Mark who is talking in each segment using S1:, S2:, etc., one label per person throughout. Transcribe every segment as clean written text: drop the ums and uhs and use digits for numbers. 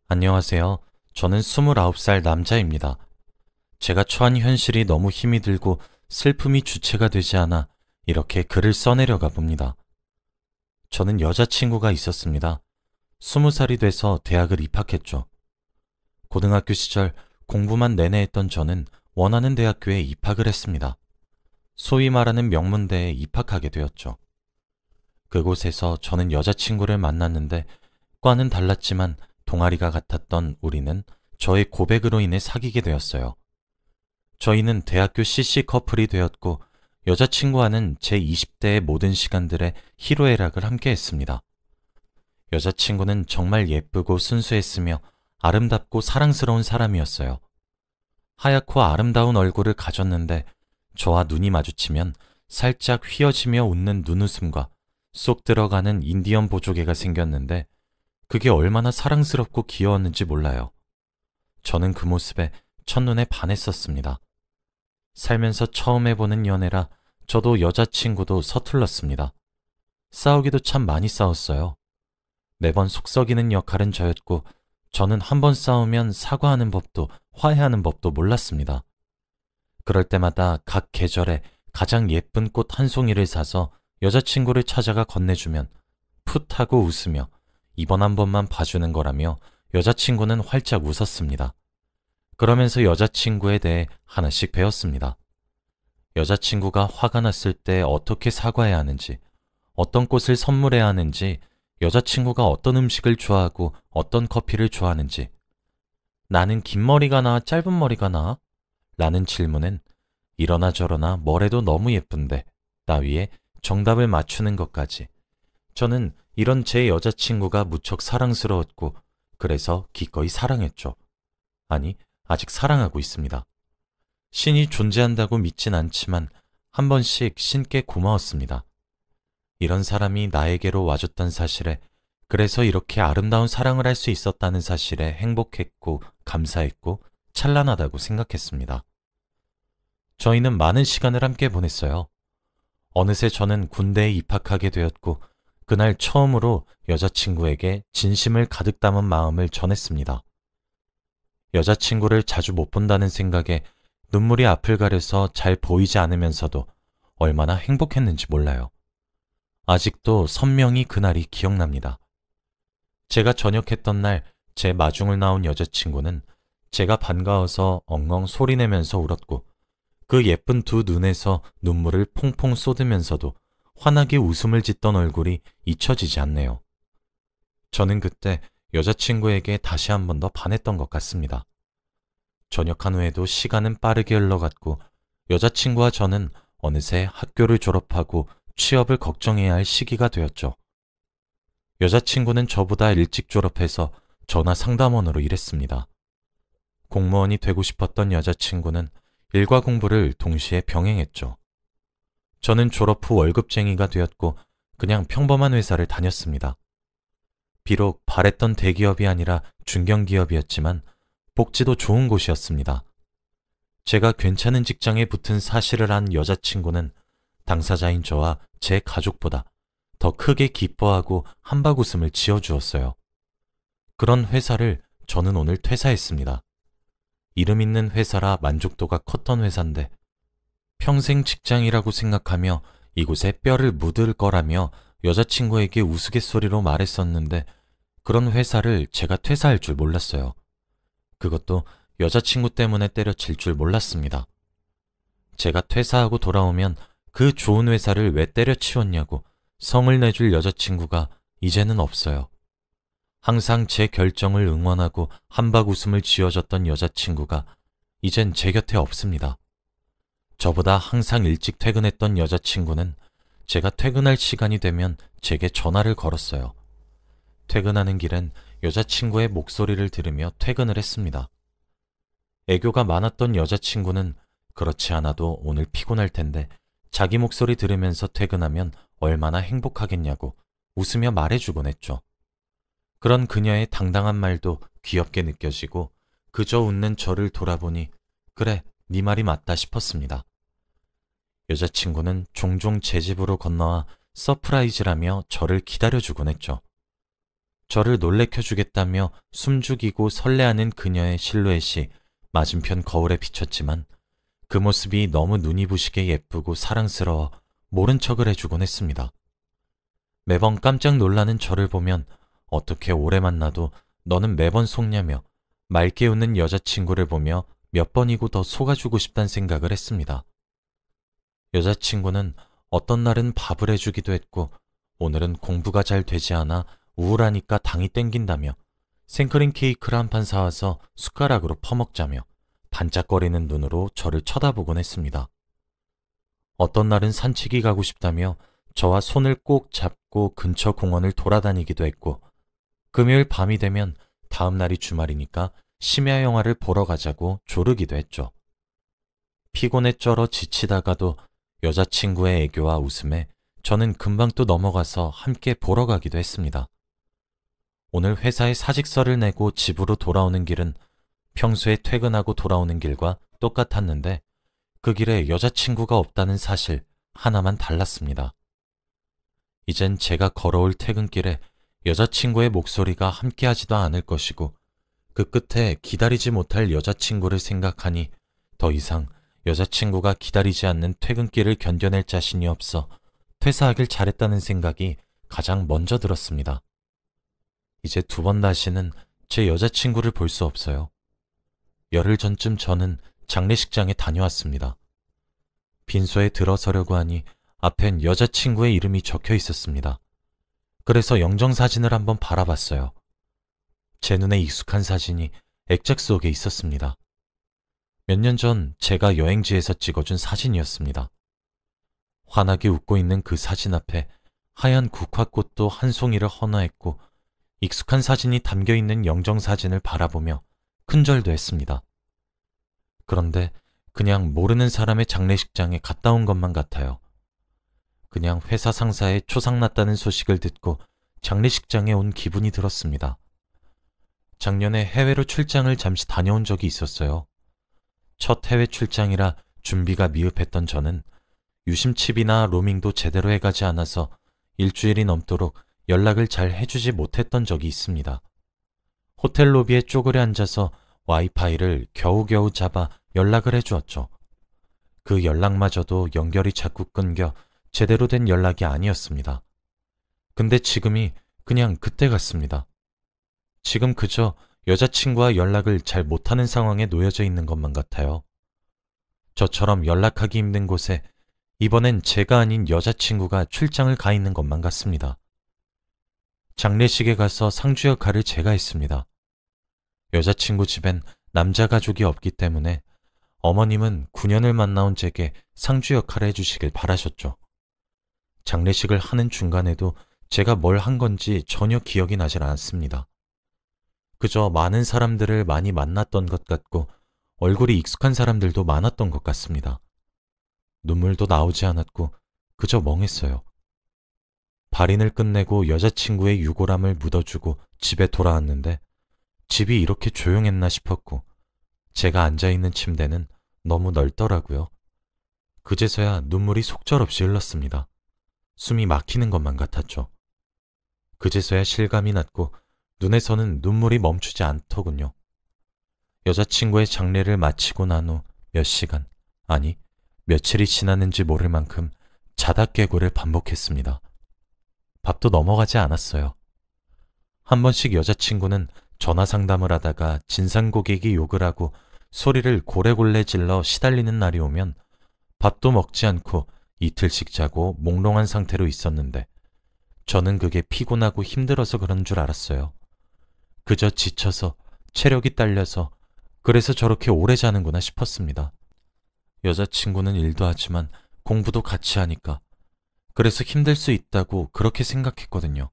S1: 안녕하세요. 저는 29살 남자입니다. 제가 처한 현실이 너무 힘이 들고 슬픔이 주체가 되지 않아 이렇게 글을 써내려가 봅니다. 저는 여자친구가 있었습니다. 20살이 돼서 대학을 입학했죠. 고등학교 시절 공부만 내내 했던 저는 원하는 대학교에 입학을 했습니다. 소위 말하는 명문대에 입학하게 되었죠. 그곳에서 저는 여자친구를 만났는데 과는 달랐지만 동아리가 같았던 우리는 저의 고백으로 인해 사귀게 되었어요. 저희는 대학교 CC 커플이 되었고 여자친구와는 제 20대의 모든 시간들의 희로애락을 함께 했습니다. 여자친구는 정말 예쁘고 순수했으며 아름답고 사랑스러운 사람이었어요. 하얗고 아름다운 얼굴을 가졌는데 저와 눈이 마주치면 살짝 휘어지며 웃는 눈웃음과 쏙 들어가는 인디언 보조개가 생겼는데 그게 얼마나 사랑스럽고 귀여웠는지 몰라요. 저는 그 모습에 첫눈에 반했었습니다. 살면서 처음 해보는 연애라 저도 여자친구도 서툴렀습니다. 싸우기도 참 많이 싸웠어요. 매번 속썩이는 역할은 저였고 저는 한 번 싸우면 사과하는 법도 화해하는 법도 몰랐습니다. 그럴 때마다 각 계절에 가장 예쁜 꽃 한 송이를 사서 여자친구를 찾아가 건네주면 풋 하고 웃으며 이번 한 번만 봐주는 거라며 여자친구는 활짝 웃었습니다. 그러면서 여자친구에 대해 하나씩 배웠습니다. 여자친구가 화가 났을 때 어떻게 사과해야 하는지, 어떤 꽃을 선물해야 하는지, 여자친구가 어떤 음식을 좋아하고 어떤 커피를 좋아하는지, 나는 긴 머리가 나아 짧은 머리가 나아? 라는 질문은 이러나 저러나 뭐래도 너무 예쁜데 따위에 정답을 맞추는 것까지 저는 이런 제 여자친구가 무척 사랑스러웠고 그래서 기꺼이 사랑했죠. 아니, 아직 사랑하고 있습니다. 신이 존재한다고 믿진 않지만 한 번씩 신께 고마웠습니다. 이런 사람이 나에게로 와줬던 사실에, 그래서 이렇게 아름다운 사랑을 할 수 있었다는 사실에 행복했고 감사했고 찬란하다고 생각했습니다. 저희는 많은 시간을 함께 보냈어요. 어느새 저는 군대에 입학하게 되었고 그날 처음으로 여자친구에게 진심을 가득 담은 마음을 전했습니다. 여자친구를 자주 못 본다는 생각에 눈물이 앞을 가려서 잘 보이지 않으면서도 얼마나 행복했는지 몰라요. 아직도 선명히 그날이 기억납니다. 제가 전역했던 날 제 마중을 나온 여자친구는 제가 반가워서 엉엉 소리내면서 울었고 그 예쁜 두 눈에서 눈물을 퐁퐁 쏟으면서도 환하게 웃음을 짓던 얼굴이 잊혀지지 않네요. 저는 그때 여자친구에게 다시 한 번 더 반했던 것 같습니다. 전역한 후에도 시간은 빠르게 흘러갔고 여자친구와 저는 어느새 학교를 졸업하고 취업을 걱정해야 할 시기가 되었죠. 여자친구는 저보다 일찍 졸업해서 전화 상담원으로 일했습니다. 공무원이 되고 싶었던 여자친구는 일과 공부를 동시에 병행했죠. 저는 졸업 후 월급쟁이가 되었고 그냥 평범한 회사를 다녔습니다. 비록 바랬던 대기업이 아니라 중견기업이었지만 복지도 좋은 곳이었습니다. 제가 괜찮은 직장에 붙은 사실을 안 여자친구는 당사자인 저와 제 가족보다 더 크게 기뻐하고 한바구음을 지어주었어요. 그런 회사를 저는 오늘 퇴사했습니다. 이름 있는 회사라 만족도가 컸던 회사인데 평생 직장이라고 생각하며 이곳에 뼈를 묻을 거라며 여자친구에게 우스갯소리로 말했었는데 그런 회사를 제가 퇴사할 줄 몰랐어요. 그것도 여자친구 때문에 때려칠 줄 몰랐습니다. 제가 퇴사하고 돌아오면 그 좋은 회사를 왜 때려치웠냐고 성을 내줄 여자친구가 이제는 없어요. 항상 제 결정을 응원하고 한바구음을 지어줬던 여자친구가 이젠 제 곁에 없습니다. 저보다 항상 일찍 퇴근했던 여자친구는 제가 퇴근할 시간이 되면 제게 전화를 걸었어요. 퇴근하는 길엔 여자친구의 목소리를 들으며 퇴근을 했습니다. 애교가 많았던 여자친구는 그렇지 않아도 오늘 피곤할 텐데 자기 목소리 들으면서 퇴근하면 얼마나 행복하겠냐고 웃으며 말해주곤 했죠. 그런 그녀의 당당한 말도 귀엽게 느껴지고 그저 웃는 저를 돌아보니 그래, 네 말이 맞다 싶었습니다. 여자친구는 종종 제 집으로 건너와 서프라이즈라며 저를 기다려주곤 했죠. 저를 놀래켜주겠다며 숨죽이고 설레하는 그녀의 실루엣이 맞은편 거울에 비쳤지만 그 모습이 너무 눈이 부시게 예쁘고 사랑스러워 모른 척을 해주곤 했습니다. 매번 깜짝 놀라는 저를 보면 어떻게 오래 만나도 너는 매번 속냐며 맑게 웃는 여자친구를 보며 몇 번이고 더 속아주고 싶다는 생각을 했습니다. 여자친구는 어떤 날은 밥을 해주기도 했고 오늘은 공부가 잘 되지 않아 우울하니까 당이 땡긴다며 생크림 케이크를 한 판 사와서 숟가락으로 퍼먹자며 반짝거리는 눈으로 저를 쳐다보곤 했습니다. 어떤 날은 산책이 가고 싶다며 저와 손을 꼭 잡고 근처 공원을 돌아다니기도 했고 금요일 밤이 되면 다음 날이 주말이니까 심야 영화를 보러 가자고 조르기도 했죠. 피곤에 쩔어 지치다가도 여자친구의 애교와 웃음에 저는 금방 또 넘어가서 함께 보러 가기도 했습니다. 오늘 회사에 사직서를 내고 집으로 돌아오는 길은 평소에 퇴근하고 돌아오는 길과 똑같았는데 그 길에 여자친구가 없다는 사실 하나만 달랐습니다. 이젠 제가 걸어올 퇴근길에 여자친구의 목소리가 함께하지도 않을 것이고 그 끝에 기다리지 못할 여자친구를 생각하니 더 이상 여자친구가 기다리지 않는 퇴근길을 견뎌낼 자신이 없어 퇴사하길 잘했다는 생각이 가장 먼저 들었습니다. 이제 두 번 다시는 제 여자친구를 볼 수 없어요. 열흘 전쯤 저는 장례식장에 다녀왔습니다. 빈소에 들어서려고 하니 앞엔 여자친구의 이름이 적혀 있었습니다. 그래서 영정사진을 한번 바라봤어요. 제 눈에 익숙한 사진이 액작 속에 있었습니다. 몇 년 전 제가 여행지에서 찍어준 사진이었습니다. 환하게 웃고 있는 그 사진 앞에 하얀 국화꽃도 한 송이를 헌화했고 익숙한 사진이 담겨있는 영정사진을 바라보며 큰절도 했습니다. 그런데 그냥 모르는 사람의 장례식장에 갔다 온 것만 같아요. 그냥 회사 상사의 초상났다는 소식을 듣고 장례식장에 온 기분이 들었습니다. 작년에 해외로 출장을 잠시 다녀온 적이 있었어요. 첫 해외 출장이라 준비가 미흡했던 저는 유심칩이나 로밍도 제대로 해가지 않아서 일주일이 넘도록 연락을 잘 해주지 못했던 적이 있습니다. 호텔 로비에 쪼그려 앉아서 와이파이를 겨우겨우 잡아 연락을 해주었죠. 그 연락마저도 연결이 자꾸 끊겨 제대로 된 연락이 아니었습니다. 근데 지금이 그냥 그때 같습니다. 지금 그저 여자친구와 연락을 잘 못하는 상황에 놓여져 있는 것만 같아요. 저처럼 연락하기 힘든 곳에 이번엔 제가 아닌 여자친구가 출장을 가 있는 것만 같습니다. 장례식에 가서 상주 역할을 제가 했습니다. 여자친구 집엔 남자 가족이 없기 때문에 어머님은 9년을 만나온 제게 상주 역할을 해주시길 바라셨죠. 장례식을 하는 중간에도 제가 뭘 한 건지 전혀 기억이 나질 않았습니다. 그저 많은 사람들을 많이 만났던 것 같고 얼굴이 익숙한 사람들도 많았던 것 같습니다. 눈물도 나오지 않았고 그저 멍했어요. 발인을 끝내고 여자친구의 유골함을 묻어주고 집에 돌아왔는데 집이 이렇게 조용했나 싶었고 제가 앉아있는 침대는 너무 넓더라고요. 그제서야 눈물이 속절없이 흘렀습니다. 숨이 막히는 것만 같았죠. 그제서야 실감이 났고 눈에서는 눈물이 멈추지 않더군요. 여자친구의 장례를 마치고 난 후 몇 시간, 아니 며칠이 지났는지 모를 만큼 자다 깨고를 반복했습니다. 밥도 넘어가지 않았어요. 한 번씩 여자친구는 전화 상담을 하다가 진상 고객이 욕을 하고 소리를 고래골래 질러 시달리는 날이 오면 밥도 먹지 않고 이틀씩 자고 몽롱한 상태로 있었는데 저는 그게 피곤하고 힘들어서 그런 줄 알았어요. 그저 지쳐서 체력이 딸려서 그래서 저렇게 오래 자는구나 싶었습니다. 여자친구는 일도 하지만 공부도 같이 하니까 그래서 힘들 수 있다고 그렇게 생각했거든요.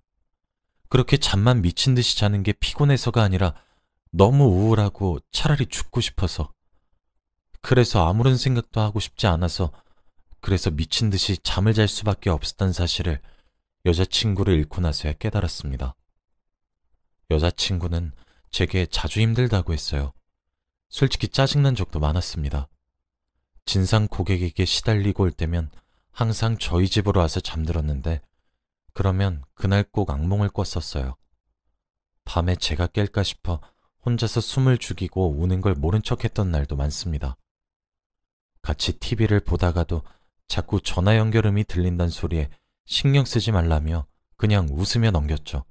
S1: 그렇게 잠만 미친 듯이 자는 게 피곤해서가 아니라 너무 우울하고 차라리 죽고 싶어서 그래서 아무런 생각도 하고 싶지 않아서 그래서 미친 듯이 잠을 잘 수밖에 없었던 사실을 여자친구를 잃고 나서야 깨달았습니다. 여자친구는 제게 자주 힘들다고 했어요. 솔직히 짜증난 적도 많았습니다. 진상 고객에게 시달리고 올 때면 항상 저희 집으로 와서 잠들었는데 그러면 그날 꼭 악몽을 꿨었어요. 밤에 제가 깰까 싶어 혼자서 숨을 죽이고 우는 걸 모른 척했던 날도 많습니다. 같이 TV를 보다가도 자꾸 전화 연결음이 들린다는 소리에 신경 쓰지 말라며 그냥 웃으며 넘겼죠.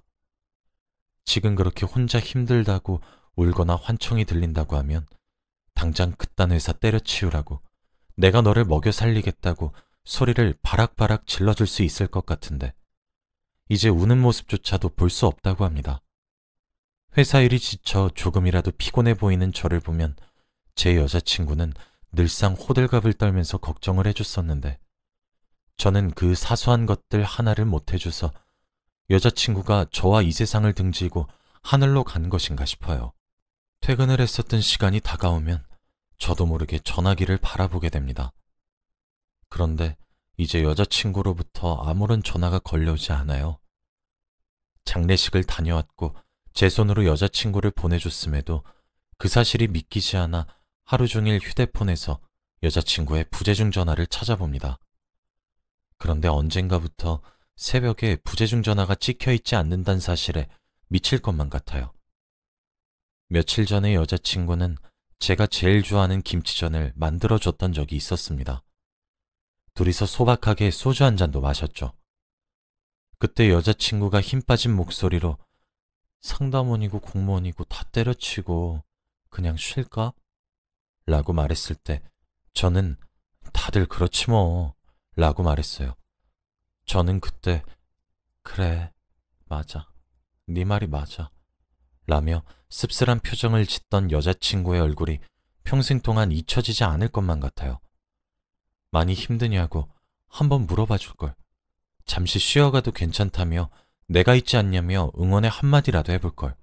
S1: 지금 그렇게 혼자 힘들다고 울거나 환청이 들린다고 하면 당장 그딴 회사 때려치우라고, 내가 너를 먹여 살리겠다고 소리를 바락바락 질러줄 수 있을 것 같은데 이제 우는 모습조차도 볼 수 없다고 합니다. 회사 일이 지쳐 조금이라도 피곤해 보이는 저를 보면 제 여자친구는 늘상 호들갑을 떨면서 걱정을 해줬었는데 저는 그 사소한 것들 하나를 못 해줘서 여자친구가 저와 이 세상을 등지고 하늘로 간 것인가 싶어요. 퇴근을 했었던 시간이 다가오면 저도 모르게 전화기를 바라보게 됩니다. 그런데 이제 여자친구로부터 아무런 전화가 걸려오지 않아요. 장례식을 다녀왔고 제 손으로 여자친구를 보내줬음에도 그 사실이 믿기지 않아 하루 종일 휴대폰에서 여자친구의 부재중 전화를 찾아봅니다. 그런데 언젠가부터 새벽에 부재중 전화가 찍혀있지 않는다는 사실에 미칠 것만 같아요. 며칠 전에 여자친구는 제가 제일 좋아하는 김치전을 만들어줬던 적이 있었습니다. 둘이서 소박하게 소주 한 잔도 마셨죠. 그때 여자친구가 힘 빠진 목소리로 상담원이고 공무원이고 다 때려치고 그냥 쉴까? 라고 말했을 때 저는 다들 그렇지 뭐 라고 말했어요. 저는 그때 그래, 맞아, 네 말이 맞아 라며 씁쓸한 표정을 짓던 여자친구의 얼굴이 평생 동안 잊혀지지 않을 것만 같아요. 많이 힘드냐고 한번 물어봐 줄걸. 잠시 쉬어가도 괜찮다며 내가 있지 않냐며 응원의 한마디라도 해볼걸.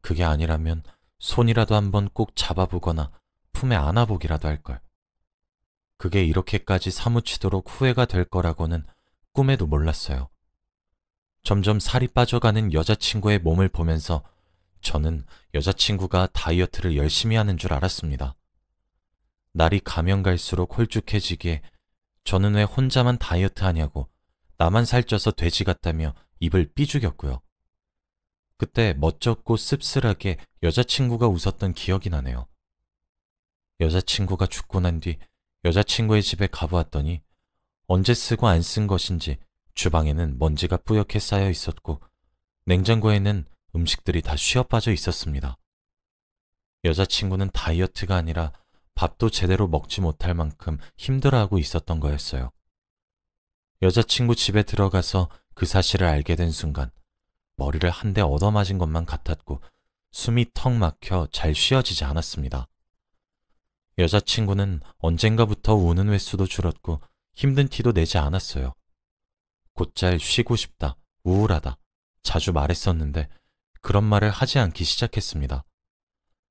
S1: 그게 아니라면 손이라도 한번 꼭 잡아보거나 품에 안아보기라도 할걸. 그게 이렇게까지 사무치도록 후회가 될 거라고는 꿈에도 몰랐어요. 점점 살이 빠져가는 여자친구의 몸을 보면서 저는 여자친구가 다이어트를 열심히 하는 줄 알았습니다. 날이 가면 갈수록 홀쭉해지기에 저는 왜 혼자만 다이어트 하냐고 나만 살쪄서 돼지 같다며 입을 삐죽였고요. 그때 멋쩍고 씁쓸하게 여자친구가 웃었던 기억이 나네요. 여자친구가 죽고 난 뒤 여자친구의 집에 가보았더니 언제 쓰고 안 쓴 것인지 주방에는 먼지가 뿌옇게 쌓여 있었고 냉장고에는 음식들이 다 쉬어빠져 있었습니다. 여자친구는 다이어트가 아니라 밥도 제대로 먹지 못할 만큼 힘들어하고 있었던 거였어요. 여자친구 집에 들어가서 그 사실을 알게 된 순간 머리를 한 대 얻어맞은 것만 같았고 숨이 턱 막혀 잘 쉬어지지 않았습니다. 여자친구는 언젠가부터 우는 횟수도 줄었고 힘든 티도 내지 않았어요. 곧잘 쉬고 싶다, 우울하다 자주 말했었는데 그런 말을 하지 않기 시작했습니다.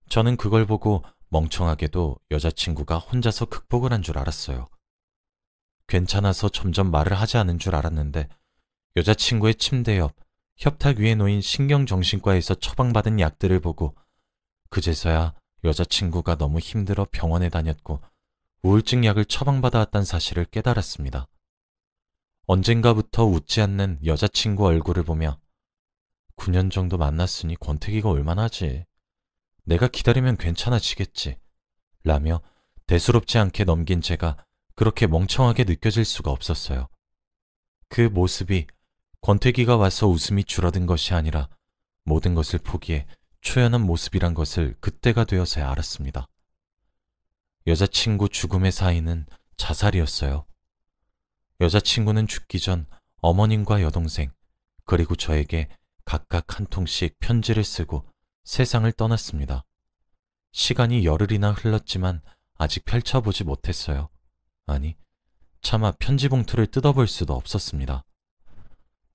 S1: 저는 그걸 보고 멍청하게도 여자친구가 혼자서 극복을 한 줄 알았어요. 괜찮아서 점점 말을 하지 않은 줄 알았는데 여자친구의 침대 옆 협탁 위에 놓인 신경정신과에서 처방받은 약들을 보고 그제서야 여자친구가 너무 힘들어 병원에 다녔고 우울증 약을 처방받아왔다는 사실을 깨달았습니다. 언젠가부터 웃지 않는 여자친구 얼굴을 보며 9년 정도 만났으니 권태기가 얼마나 지? 내가 기다리면 괜찮아지겠지 라며 대수롭지 않게 넘긴 제가 그렇게 멍청하게 느껴질 수가 없었어요. 그 모습이 권태기가 와서 웃음이 줄어든 것이 아니라 모든 것을 포기해 초연한 모습이란 것을 그때가 되어서야 알았습니다. 여자친구 죽음의 사인은 자살이었어요. 여자친구는 죽기 전 어머님과 여동생 그리고 저에게 각각 한 통씩 편지를 쓰고 세상을 떠났습니다. 시간이 열흘이나 흘렀지만 아직 펼쳐보지 못했어요. 아니, 차마 편지 봉투를 뜯어볼 수도 없었습니다.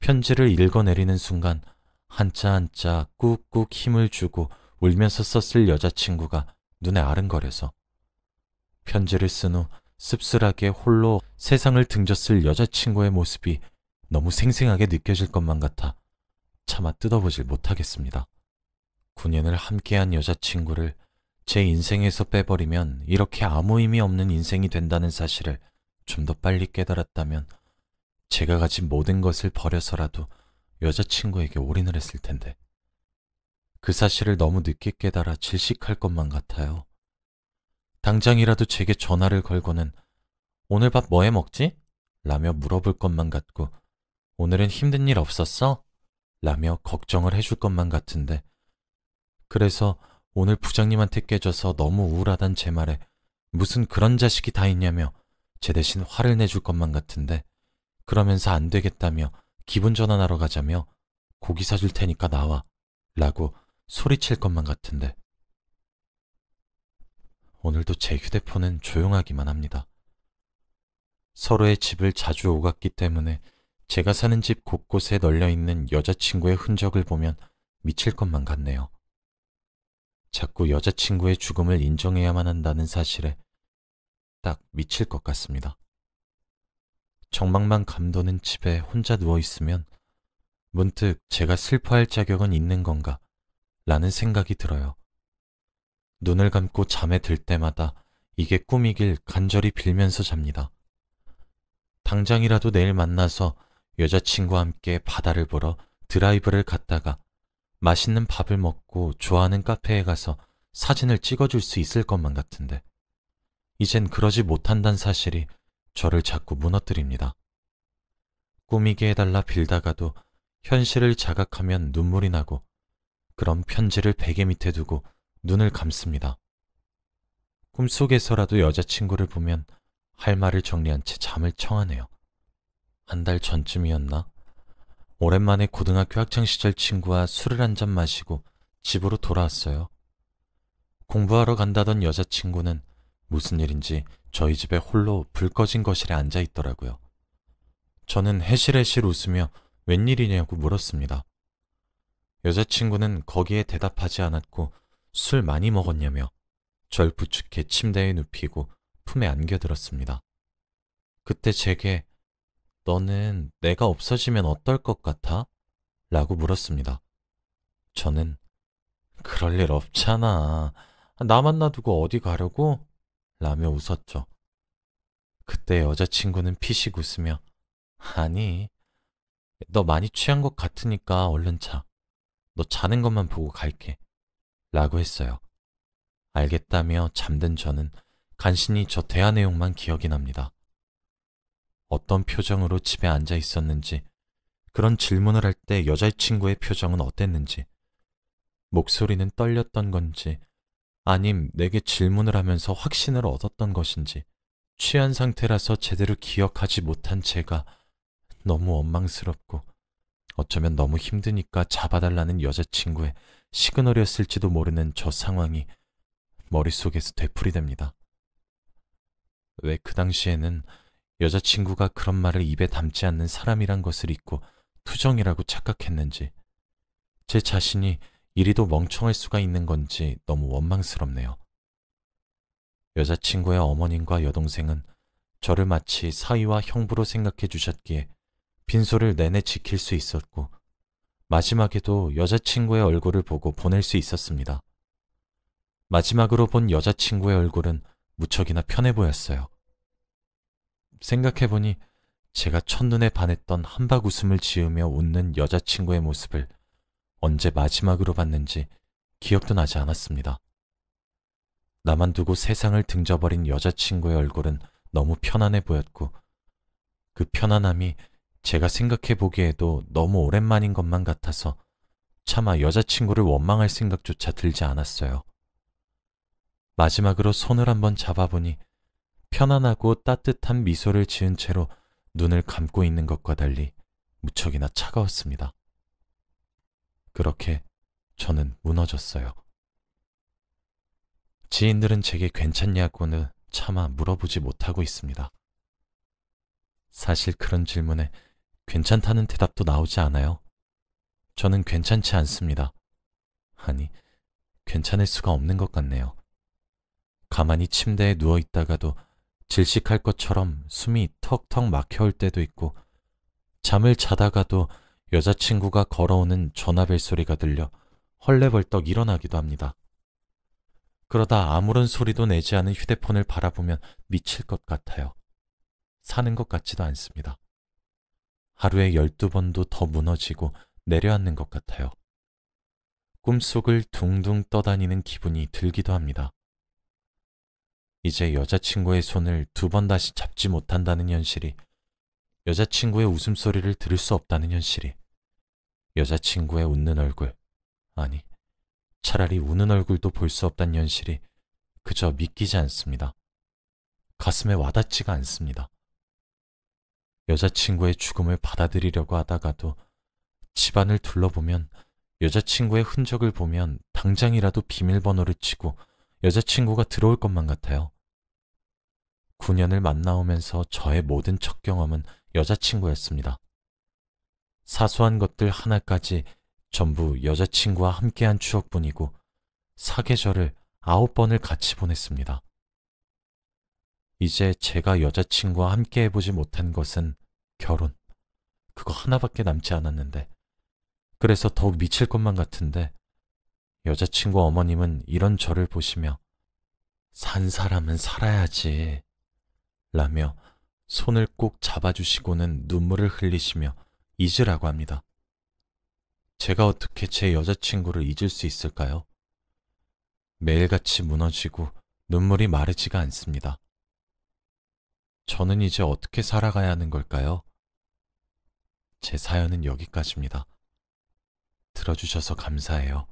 S1: 편지를 읽어내리는 순간 한자 한자 꾹꾹 힘을 주고 울면서 썼을 여자친구가 눈에 아른거려서 편지를 쓴 후 씁쓸하게 홀로 세상을 등졌을 여자친구의 모습이 너무 생생하게 느껴질 것만 같아 차마 뜯어보질 못하겠습니다. 9년을 함께한 여자친구를 제 인생에서 빼버리면 이렇게 아무 의미 없는 인생이 된다는 사실을 좀 더 빨리 깨달았다면 제가 가진 모든 것을 버려서라도 여자친구에게 올인을 했을 텐데 그 사실을 너무 늦게 깨달아 질식할 것만 같아요. 당장이라도 제게 전화를 걸고는 오늘 밥 뭐 해 먹지? 라며 물어볼 것만 같고 오늘은 힘든 일 없었어? 라며 걱정을 해줄 것만 같은데 그래서 오늘 부장님한테 깨져서 너무 우울하단 제 말에 무슨 그런 자식이 다 있냐며 제 대신 화를 내줄 것만 같은데 그러면서 안 되겠다며 기분 전환하러 가자며 고기 사줄 테니까 나와 라고 소리칠 것만 같은데 오늘도 제 휴대폰은 조용하기만 합니다. 서로의 집을 자주 오갔기 때문에 제가 사는 집 곳곳에 널려있는 여자친구의 흔적을 보면 미칠 것만 같네요. 자꾸 여자친구의 죽음을 인정해야만 한다는 사실에 딱 미칠 것 같습니다. 정막만 감도는 집에 혼자 누워있으면 문득 제가 슬퍼할 자격은 있는 건가 라는 생각이 들어요. 눈을 감고 잠에 들 때마다 이게 꿈이길 간절히 빌면서 잡니다. 당장이라도 내일 만나서 여자친구와 함께 바다를 보러 드라이브를 갔다가 맛있는 밥을 먹고 좋아하는 카페에 가서 사진을 찍어줄 수 있을 것만 같은데 이젠 그러지 못한다는 사실이 저를 자꾸 무너뜨립니다. 꾸미게 해달라 빌다가도 현실을 자각하면 눈물이 나고 그럼 편지를 베개 밑에 두고 눈을 감습니다. 꿈속에서라도 여자친구를 보면 할 말을 정리한 채 잠을 청하네요. 한 달 전쯤이었나? 오랜만에 고등학교 학창시절 친구와 술을 한잔 마시고 집으로 돌아왔어요. 공부하러 간다던 여자친구는 무슨 일인지 저희 집에 홀로 불 꺼진 거실에 앉아 있더라고요. 저는 해실해실 웃으며 웬일이냐고 물었습니다. 여자친구는 거기에 대답하지 않았고 술 많이 먹었냐며 절 부축해 침대에 눕히고 품에 안겨들었습니다. 그때 제게 너는 내가 없어지면 어떨 것 같아? 라고 물었습니다. 저는 그럴 일 없잖아. 나만 놔두고 어디 가려고? 라며 웃었죠. 그때 여자친구는 피식 웃으며 아니, 너 많이 취한 것 같으니까 얼른 자. 너 자는 것만 보고 갈게. 라고 했어요. 알겠다며 잠든 저는 간신히 저 대화 내용만 기억이 납니다. 어떤 표정으로 집에 앉아 있었는지, 그런 질문을 할 때 여자친구의 표정은 어땠는지, 목소리는 떨렸던 건지, 아님 내게 질문을 하면서 확신을 얻었던 것인지, 취한 상태라서 제대로 기억하지 못한 제가 너무 원망스럽고 어쩌면 너무 힘드니까 잡아달라는 여자친구의 시그널이었을지도 모르는 저 상황이 머릿속에서 되풀이됩니다. 왜 그 당시에는 여자친구가 그런 말을 입에 담지 않는 사람이란 것을 잊고 투정이라고 착각했는지 제 자신이 이리도 멍청할 수가 있는 건지 너무 원망스럽네요. 여자친구의 어머님과 여동생은 저를 마치 사위와 형부로 생각해 주셨기에 빈소를 내내 지킬 수 있었고 마지막에도 여자친구의 얼굴을 보고 보낼 수 있었습니다. 마지막으로 본 여자친구의 얼굴은 무척이나 편해 보였어요. 생각해보니 제가 첫눈에 반했던 한박 웃음을 지으며 웃는 여자친구의 모습을 언제 마지막으로 봤는지 기억도 나지 않았습니다. 나만 두고 세상을 등져버린 여자친구의 얼굴은 너무 편안해 보였고 그 편안함이 제가 생각해보기에도 너무 오랜만인 것만 같아서 차마 여자친구를 원망할 생각조차 들지 않았어요. 마지막으로 손을 한번 잡아보니 편안하고 따뜻한 미소를 지은 채로 눈을 감고 있는 것과 달리 무척이나 차가웠습니다. 그렇게 저는 무너졌어요. 지인들은 제게 괜찮냐고는 차마 물어보지 못하고 있습니다. 사실 그런 질문에 괜찮다는 대답도 나오지 않아요. 저는 괜찮지 않습니다. 아니, 괜찮을 수가 없는 것 같네요. 가만히 침대에 누워있다가도 질식할 것처럼 숨이 턱턱 막혀올 때도 있고 잠을 자다가도 여자친구가 걸어오는 전화벨 소리가 들려 헐레벌떡 일어나기도 합니다. 그러다 아무런 소리도 내지 않은 휴대폰을 바라보면 미칠 것 같아요. 사는 것 같지도 않습니다. 하루에 12번도 더 무너지고 내려앉는 것 같아요. 꿈속을 둥둥 떠다니는 기분이 들기도 합니다. 이제 여자친구의 손을 2번 다시 잡지 못한다는 현실이, 여자친구의 웃음소리를 들을 수 없다는 현실이, 여자친구의 웃는 얼굴, 아니, 차라리 우는 얼굴도 볼 수 없다는 현실이 그저 믿기지 않습니다. 가슴에 와닿지가 않습니다. 여자친구의 죽음을 받아들이려고 하다가도 집안을 둘러보면, 여자친구의 흔적을 보면 당장이라도 비밀번호를 치고 여자친구가 들어올 것만 같아요. 9년을 만나오면서 저의 모든 첫 경험은 여자친구였습니다. 사소한 것들 하나까지 전부 여자친구와 함께한 추억뿐이고, 사계절을 9번을 같이 보냈습니다. 이제 제가 여자친구와 함께 해보지 못한 것은 결혼, 그거 하나밖에 남지 않았는데, 그래서 더욱 미칠 것만 같은데, 여자친구 어머님은 이런 저를 보시며 산 사람은 살아야지 라며 손을 꼭 잡아주시고는 눈물을 흘리시며 잊으라고 합니다. 제가 어떻게 제 여자친구를 잊을 수 있을까요? 매일같이 무너지고 눈물이 마르지가 않습니다. 저는 이제 어떻게 살아가야 하는 걸까요? 제 사연은 여기까지입니다. 들어주셔서 감사해요.